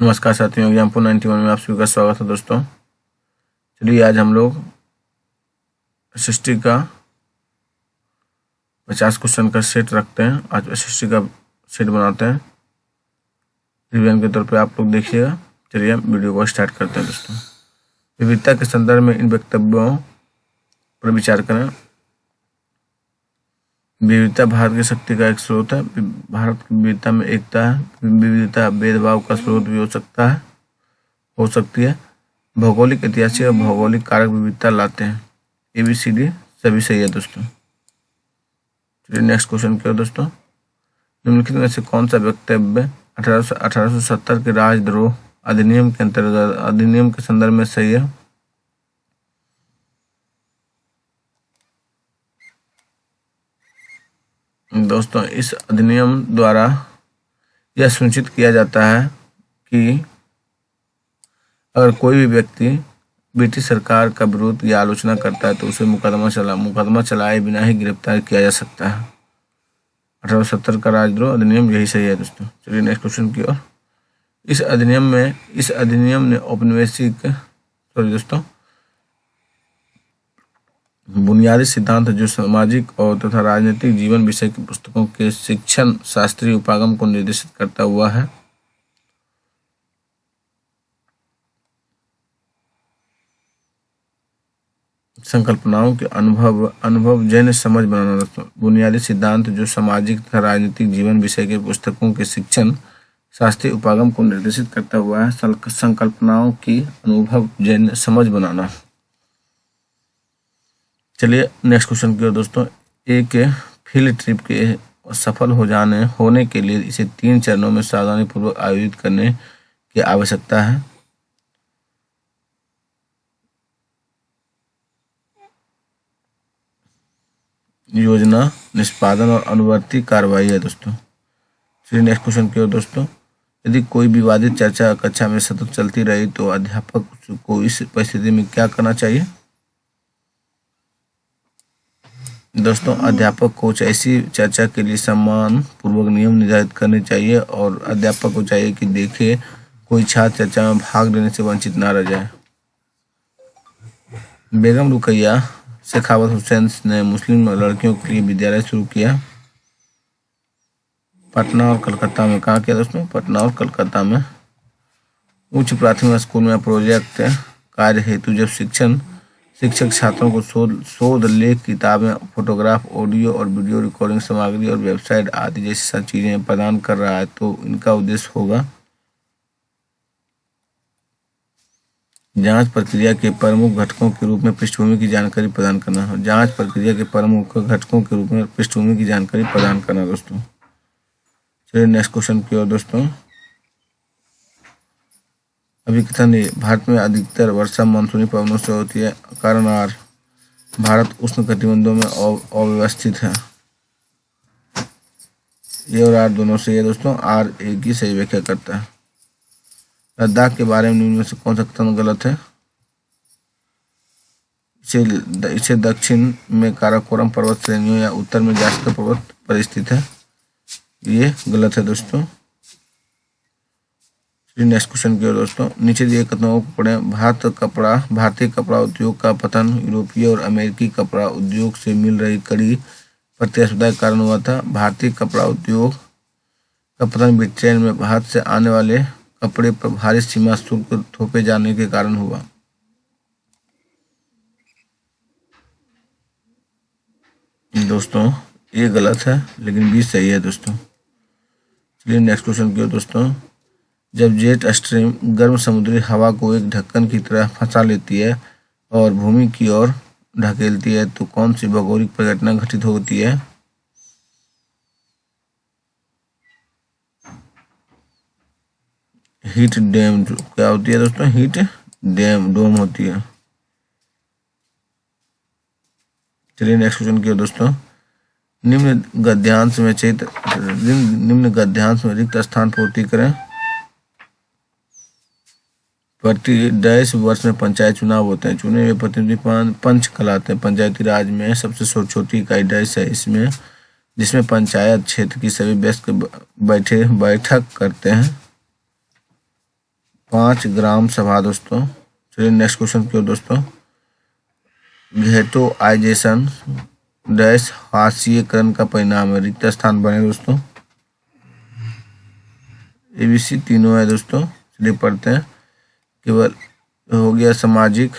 नमस्कार साथियों, एग्जाम्पल 91 में आप सभी का स्वागत है दोस्तों। चलिए आज हम लोग एसएसटी का 50 क्वेश्चन का सेट रखते हैं। आज एसएसटी का सेट बनाते हैं, रिवीजन के तौर पे आप लोग देखिएगा। चलिए हम वीडियो को स्टार्ट करते हैं दोस्तों। विविधता के संदर्भ में इन वक्तव्यों पर विचार करें। विविधता भारत की शक्ति का एक स्रोत है। भारत की विविधता में एकता है। विविधता भेदभाव का स्रोत भी हो सकती है। भौगोलिक, ऐतिहासिक और भौगोलिक कारक विविधता लाते हैं। ABCD सभी सही है दोस्तों। चलिए नेक्स्ट क्वेश्चन क्या है दोस्तों। निम्नलिखित में से कौन सा वक्तव्य 1870 के राजद्रोह अधिनियम के अंतर्गत अधिनियम के संदर्भ में सही है? दोस्तों, इस अधिनियम द्वारा यह सुनिश्चित किया जाता है कि अगर कोई भी व्यक्ति ब्रिटिश सरकार का विरोध या आलोचना करता है तो उसे मुकदमा चलाए बिना ही गिरफ्तार किया जा सकता है। 1870 का राजद्रोह अधिनियम यही सही है दोस्तों। चलिए नेक्स्ट क्वेश्चन की ओर। इस अधिनियम ने औपनिवेशिक बुनियादी सिद्धांत जो सामाजिक और तथा राजनीतिक जीवन विषय की पुस्तकों के शिक्षण शास्त्रीय उपागम को निर्देशित करता हुआ है। संकल्पनाओं के अनुभव जन्य समझ बनाना दोस्तों। बुनियादी सिद्धांत जो सामाजिक तथा राजनीतिक जीवन विषय के पुस्तकों के शिक्षण शास्त्रीय उपागम को निर्देशित करता हुआ है। संकल्पनाओं की अनुभव जन्य समझ बनाना। चलिए नेक्स्ट क्वेश्चन की ओर दोस्तों। एक फील्ड ट्रिप के सफल होने के लिए इसे 3 चरणों में सावधानी पूर्वक आयोजित करने की आवश्यकता है। योजना, निष्पादन और अनुवर्ती कार्रवाई है दोस्तों। चलिए नेक्स्ट क्वेश्चन की ओर दोस्तों। यदि कोई विवादित चर्चा कक्षा में सतत चलती रही तो अध्यापक को इस परिस्थिति में क्या करना चाहिए? दोस्तों, अध्यापक को ऐसी चर्चा के लिए सम्मान पूर्वक नियम निर्धारित करने चाहिए और अध्यापक को चाहिए कि देखे कोई छात्र चर्चा में भाग लेने से वंचित ना रह जाए। बेगम रुकैया शेखावत हुसैन ने मुस्लिम लड़कियों के लिए विद्यालय शुरू किया। पटना और कलकत्ता में। कहाँ किया दोस्तों? पटना और कलकत्ता में। उच्च प्राथमिक स्कूल में प्रोजेक्ट कार्य हेतु जब शिक्षक छात्रों को शोध लेख, किताबें, फोटोग्राफ, ऑडियो और वीडियो रिकॉर्डिंग सामग्री और वेबसाइट आदि जैसी चीजें प्रदान कर रहा है तो इनका उद्देश्य होगा जांच प्रक्रिया के प्रमुख घटकों के रूप में पृष्ठभूमि की जानकारी प्रदान करना है। जांच प्रक्रिया के प्रमुख घटकों के रूप में पृष्ठभूमि की जानकारी प्रदान करना दोस्तों। चलिए नेक्स्ट क्वेश्चन की ओर दोस्तों। अभिकथन ए, भारत में अधिकतर वर्षा मानसूनी पवनों से होती है। कारण आर, भारत उष्ण कटिबंधों में अव्यवस्थित है। ए और आर दोनों सही है दोस्तों। आर ए की सही व्याख्या करता है। लद्दाख के बारे में निम्न में से कौन सा कथन गलत है? इसे दक्षिण में काराकोरम पर्वत श्रेणियों या उत्तर में जास्कर पर्वत पर स्थित है। ये गलत है दोस्तों। नेक्स्ट क्वेश्चन की ओर दोस्तों। नीचे दिए कथनों को पढ़ें। भारतीय कपड़ा उद्योग का पतन यूरोपीय और अमेरिकी कपड़ा उद्योग से मिल रही कड़ी प्रतिस्पर्धा के कारण हुआ था। भारतीय कपड़ा उद्योग का पतन ब्रिटेन में भारत से आने वाले कपड़े पर भारी सीमा शुल्क थोपे जाने के कारण हुआ। दोस्तों ये गलत है लेकिन बी सही है दोस्तों। चलिए नेक्स्ट क्वेश्चन की ओर दोस्तों। जब जेट स्ट्रीम गर्म समुद्री हवा को एक ढक्कन की तरह फंसा लेती है और भूमि की ओर ढकेलती है तो कौन सी भौगोलिक परिघटना घटित होती है? हीट डैम क्या होती है दोस्तों? हीट डोम होती है। चलिए नेक्स्ट क्वेश्चन की ओर दोस्तों। निम्न गद्यांश में रिक्त स्थान पूर्ति करें। प्रति डैश वर्ष में पंचायत चुनाव होते हैं। चुने हुए प्रतिनिधि पंच कहलाते हैं। पंचायती राज में सबसे छोटी इकाई डैश है जिसमें पंचायत क्षेत्र की सभी वयस्क बैठक करते हैं। 5 ग्राम सभा दोस्तों। चलिए नेक्स्ट क्वेश्चन की ओर दोस्तों। घेटोआइजेशन डैश हाशिएकरण का परिणाम है। रिक्त स्थान बने दोस्तों। ABC तीनों है दोस्तों। चलिए पढ़ते हैं। केवल हो गया सामाजिक,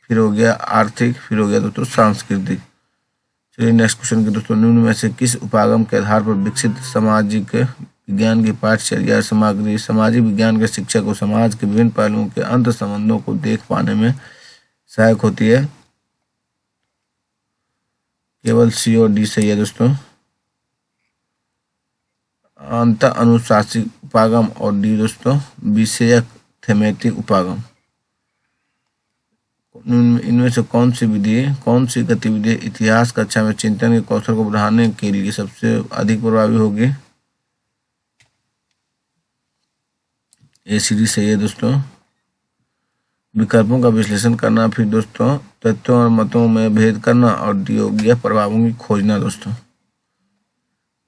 फिर हो गया आर्थिक, फिर हो गया दोस्तों सांस्कृतिक। चलिए नेक्स्ट क्वेश्चन के दोस्तों। निम्न में से किस उपागम के आधार पर विकसित सामाजिक विज्ञान की पाठ्यचर्या सामग्री सामाजिक विज्ञान के शिक्षा को समाज के विभिन्न पहलुओं के अंत संबंधों को देख पाने में सहायक होती है? केवल C और D सही है दोस्तों। अंत अनुशासिक उपागम और D दोस्तों विषयक थेमेटिक उपागम। इनमें से कौन सी गतिविधि इतिहास कक्षा में चिंतन के कौशल को बढ़ाने के लिए सबसे अधिक प्रभावी होगी? ACD सही है दोस्तों। विकल्पों का विश्लेषण करना, फिर दोस्तों तथ्यों और मतों में भेद करना, और D हो गया प्रभावों की खोजना दोस्तों।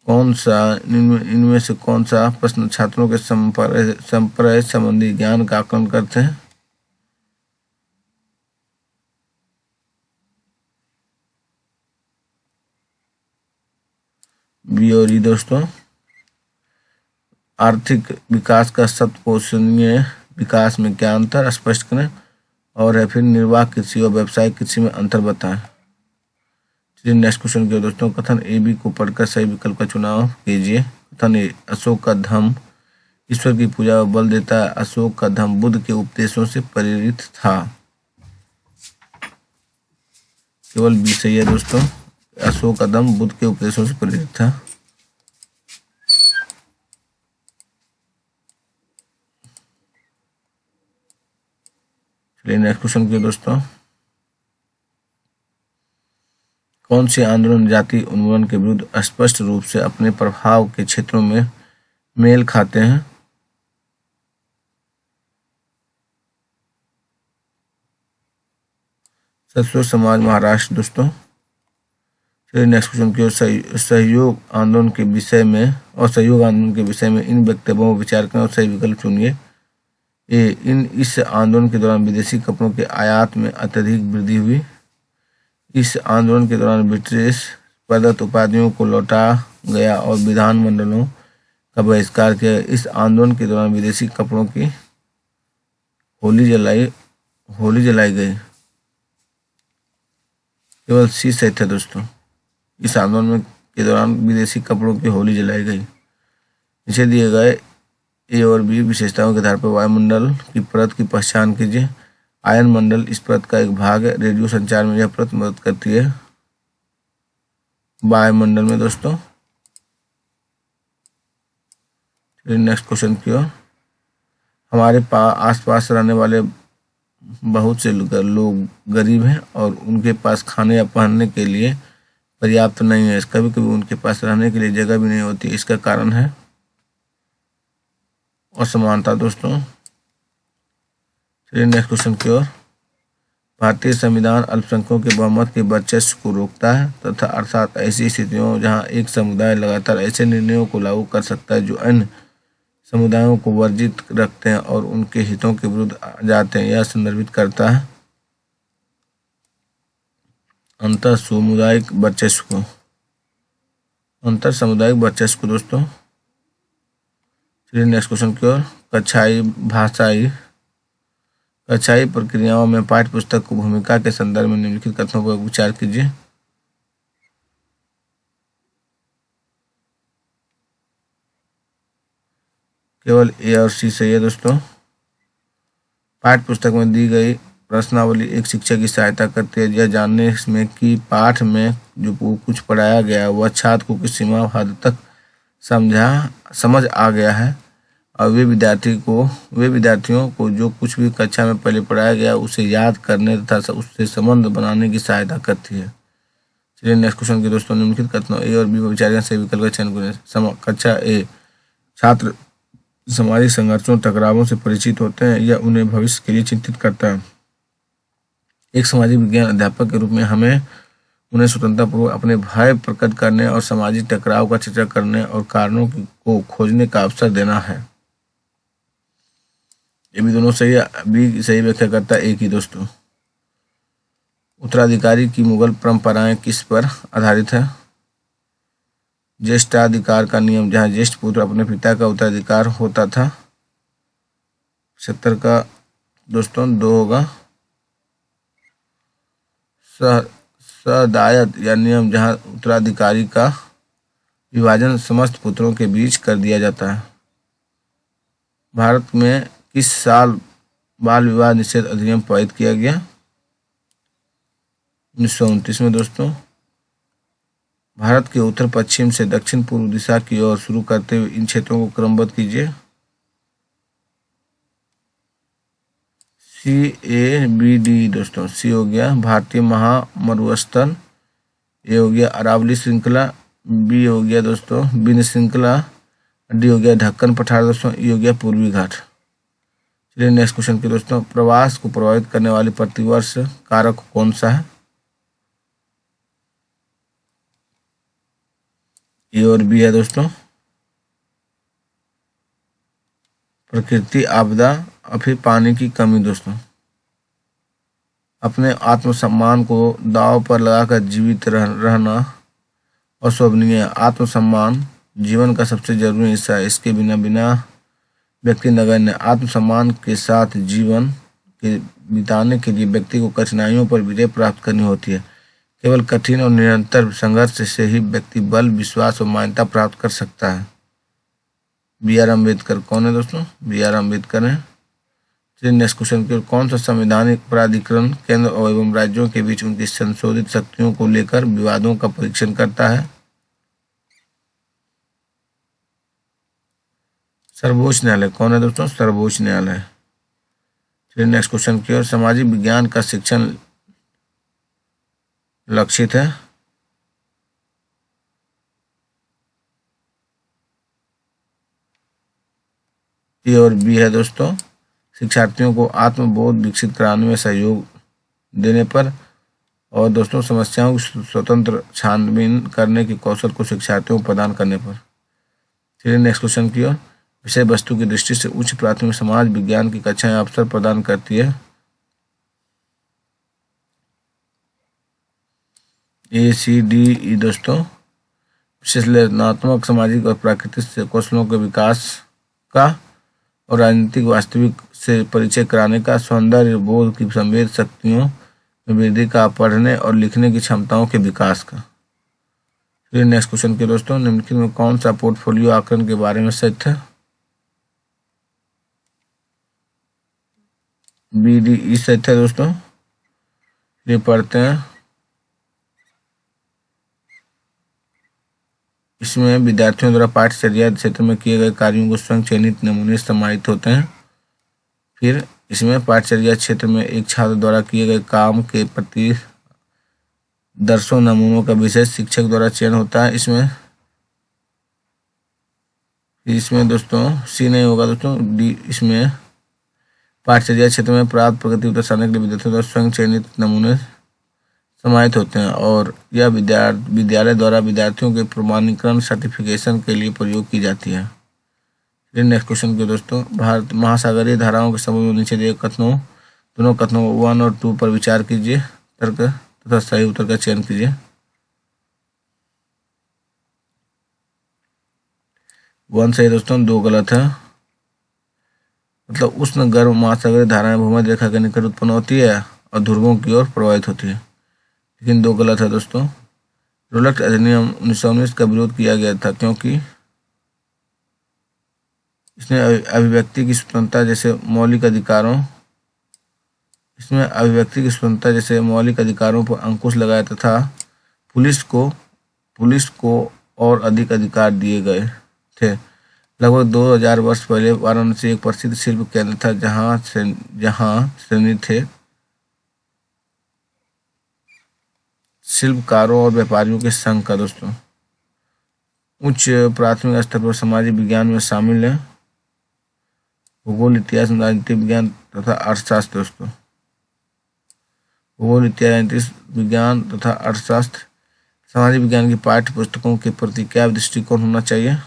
इनमें से कौन सा प्रश्न छात्रों के संप्रय संबंधी ज्ञान का आकलन करते हैं? B और E दोस्तों। आर्थिक विकास का शतपोषणीय विकास में क्या अंतर स्पष्ट करें, और है फिर निर्वाह कृषि और व्यावसायिक कृषि में अंतर बताएं। चलिए नेक्स्ट क्वेश्चन के दोस्तों। कथन AB को पढ़कर सही विकल्प का चुनाव कीजिए। कथन A, अशोक का धम्म ईश्वर की पूजा पर बल देता है। अशोक का धम्म बुद्ध के उपदेशों से प्रेरित था। केवल B सही है दोस्तों। अशोक का धम्म बुद्ध के उपदेशों से प्रेरित था। चलिए नेक्स्ट क्वेश्चन के दोस्तों। कौन से आंदोलन जाति उन्मूलन के विरुद्ध स्पष्ट रूप से अपने प्रभाव के क्षेत्रों में मेल खाते हैं? सत्स्व समाज महाराष्ट्र दोस्तों। चलिए नेक्स्ट क्वेश्चन की ओर। सहयोग आंदोलन के विषय में इन वक्तव्यों पर विचार करें और सही विकल्प चुनिए। इस आंदोलन के दौरान विदेशी कपड़ों के आयात में अत्यधिक वृद्धि हुई। इस आंदोलन के दौरान ब्रिटिश प्रदत्त उपाधियों को लौटा गया और विधानमंडलों का बहिष्कार किया। इस आंदोलन के दौरान विदेशी कपड़ों की होली जलाई गई। केवल C सही था दोस्तों। इस आंदोलन के दौरान विदेशी कपड़ों की होली जलाई गई। नीचे दिए गए A और B विशेषताओं के आधार पर वायुमंडल की परत की पहचान कीजिए। आयन मंडल इस परत का एक भाग है। रेडियो संचार में यह परत मदद करती है। वायुमंडल में दोस्तों। नेक्स्ट क्वेश्चन की ओर। हमारे आसपास रहने वाले बहुत से लोग गरीब हैं और उनके पास खाने या पहनने के लिए पर्याप्त नहीं है। कभी कभी उनके पास रहने के लिए जगह भी नहीं होती। इसका कारण है असमानता दोस्तों। चलिए नेक्स्ट क्वेश्चन की ओर। भारतीय संविधान अल्पसंख्यकों के बहुमत के वर्चस्व को रोकता है तथा अर्थात ऐसी स्थितियों जहां एक समुदाय लगातार ऐसे निर्णयों को लागू कर सकता है जो अन्य समुदायों को वर्जित रखते हैं और उनके हितों के विरुद्ध जाते हैं, यह संदर्भित करता है अंतर सामुदायिक वर्चस्व को दोस्तों। चलिए नेक्स्ट क्वेश्चन की ओर। कक्षाई प्रक्रियाओं में पाठ्य पुस्तक को भूमिका के संदर्भ में निम्नलिखित कथनों पर विचार कीजिए। केवल A और C सही है दोस्तों। पाठ्य पुस्तक में दी गई प्रश्नावली एक शिक्षक की सहायता करती है यह जानने में कि पाठ में जो कुछ पढ़ाया गया वह छात्र को किस सीमा हद तक समझ आ गया है, और वे विद्यार्थियों को जो कुछ भी कक्षा में पहले पढ़ाया गया उसे याद करने तथा उससे संबंध बनाने की सहायता करती है। चलिए नेक्स्ट क्वेश्चन के दोस्तों। निम्नलिखित कथनों A और B पर विचार करें, सही विकल्प का चयन करें। कक्षा A। छात्र सामाजिक संघर्षों टकरावों से परिचित होते हैं, यह उन्हें भविष्य के लिए चिंतित करता है। एक सामाजिक विज्ञान अध्यापक के रूप में हमें उन्हें स्वतंत्रतापूर्वक अपने भय प्रकट करने और सामाजिक टकराव का चर्चा करने और कारणों को खोजने का अवसर देना है। ये भी दोनों सही है, बी सही व्याख्या करता है एक ही दोस्तों। उत्तराधिकारी की मुगल परंपराएं किस पर आधारित है? ज्येष्ठाधिकार का नियम, जहां ज्येष्ठ पुत्र अपने पिता का उत्तराधिकार होता था। 70 का दोस्तों 2 होगा। सदायत या नियम, जहां उत्तराधिकारी का विभाजन समस्त पुत्रों के बीच कर दिया जाता है। भारत में किस साल बाल विवाह निषेध अधिनियम पारित किया गया? 1929 में दोस्तों। भारत के उत्तर पश्चिम से दक्षिण पूर्व दिशा की ओर शुरू करते हुए इन क्षेत्रों को क्रमबद्ध कीजिए। CABD दोस्तों। सी हो गया भारतीय महामरुस्थल, ए हो गया अरावली श्रृंखला, बी हो गया दोस्तों विंध्य श्रृंखला, डी हो गया ढक्कन पठार दोस्तों, ई हो गया पूर्वी घाट। चलिए नेक्स्ट क्वेश्चन की दोस्तों, प्रवास को प्रभावित करने वाली प्रतिवर्ष कारक कौन सा है? ए और बी है दोस्तों। प्रकृति आपदा और फिर पानी की कमी दोस्तों। अपने आत्मसम्मान को दांव पर लगाकर जीवित रहना अशोभनीय। आत्मसम्मान जीवन का सबसे जरूरी हिस्सा है। इसके बिना व्यक्ति नगण्य। आत्मसम्मान के साथ जीवन के बिताने के लिए व्यक्ति को कठिनाइयों पर विजय प्राप्त करनी होती है। केवल कठिन और निरंतर संघर्ष से ही व्यक्ति बल, विश्वास और मान्यता प्राप्त कर सकता है। B.R. अम्बेडकर कौन है दोस्तों? B.R. अम्बेडकर है। चलिए नेक्स्ट क्वेश्चन की ओर, कौन सा संवैधानिक प्राधिकरण केंद्र एवं राज्यों के बीच उनकी संशोधित शक्तियों को लेकर विवादों का परीक्षण करता है? सर्वोच्च न्यायालय। कौन है दोस्तों? सर्वोच्च न्यायालय। चलिए नेक्स्ट क्वेश्चन की ओर, सामाजिक विज्ञान का शिक्षण लक्षित है? ए और बी है दोस्तों। शिक्षार्थियों को आत्मबोध विकसित कराने में सहयोग देने पर और दोस्तों समस्याओं की स्वतंत्र छानबीन करने के कौशल को शिक्षार्थियों को प्रदान करने पर। चलिए नेक्स्ट क्वेश्चन की ओर, विषय वस्तु की दृष्टि से उच्च प्राथमिक समाज विज्ञान की कक्षाएं अवसर प्रदान करती है? ACDE दोस्तों। विश्लेषणात्मक, सामाजिक और प्राकृतिक कौशलों के विकास का और राजनीतिक वास्तविक से परिचय कराने का, सौंदर्य बोध की संवेद शक्तियों में वृद्धि का, पढ़ने और लिखने की क्षमताओं के विकास का। फिर नेक्स्ट क्वेश्चन के दोस्तों, निम्नलिखित में कौन सा पोर्टफोलियो आकलन के बारे में सत्य है? BDE सत्य है दोस्तों। ये पढ़ते हैं। इसमें विद्यार्थियों द्वारा पाठ्यचर्या क्षेत्र में किए गए कार्यों को स्वयं चयनित नमूने समाहित होते हैं। फिर इसमें पाठ्यचर्या क्षेत्र में एक छात्र द्वारा किए गए काम के प्रति दर्शों नमूनों का विशेष शिक्षक द्वारा चयन होता है। इसमें दोस्तों सी नहीं होगा दोस्तों, डी। इसमें पाठ्यचर्या क्षेत्र में प्राप्त प्रगति दर्शाने के लिए विद्यार्थियों द्वारा स्वयं चयनित नमूने समाहित होते हैं और यह विद्यालय द्वारा विद्यार्थियों के प्रमाणीकरण सर्टिफिकेशन के लिए प्रयोग की जाती है। फिर नेक्स्ट क्वेश्चन के दोस्तों, भारत महासागरीय धाराओं के संबंध में नीचे दिए कथनों, दोनों कथनों 1 और 2 पर विचार कीजिए, तर्क तथा सही उत्तर का चयन कीजिए। 1 सही दोस्तों, 2 गलत है। मतलब उष्ण गर्म महासागरीय धाराएं भूमध्य रेखा के निकट उत्पन्न होती है और ध्रुवों की ओर प्रवाहित होती है, लेकिन 2 गलत है दोस्तों। रोलट अधिनियम 1919 का विरोध किया गया था क्योंकि इसने अभिव्यक्ति की स्वतंत्रता जैसे मौलिक अधिकारों पर अंकुश लगाया तथा पुलिस को और अधिक अधिकार दिए गए थे। लगभग 2000 वर्ष पहले वाराणसी एक प्रसिद्ध शिल्प केंद्र था जहां श्रेणी थे शिल्पकारों और व्यापारियों के संघ का दोस्तों। उच्च प्राथमिक स्तर पर सामाजिक विज्ञान में शामिल है भूगोल, इतिहास, राजनीति विज्ञान तथा अर्थशास्त्र दोस्तों। भूगोल, इतिहास, राजनीति विज्ञान तथा अर्थशास्त्र। सामाजिक विज्ञान की पाठ्य पुस्तकों के प्रति क्या दृष्टिकोण होना चाहिए?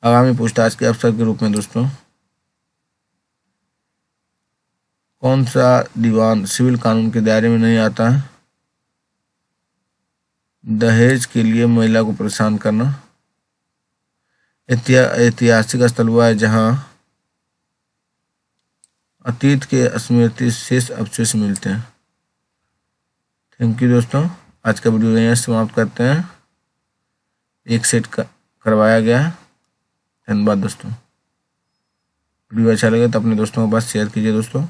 आगामी पूछताछ के अवसर के रूप में दोस्तों, कौन सा दीवान सिविल कानून के दायरे में नहीं आता है? दहेज के लिए महिला को परेशान करना। ऐतिहासिक स्थल हुआ है जहां अतीत के स्मृति शेष अवशेष मिलते हैं। थैंक यू दोस्तों, आज का वीडियो यहीं समाप्त करते हैं। एक सेट करवाया गया है। धन्यवाद दोस्तों। वीडियो अच्छा लगे तो अपने दोस्तों के पास शेयर कीजिए दोस्तों।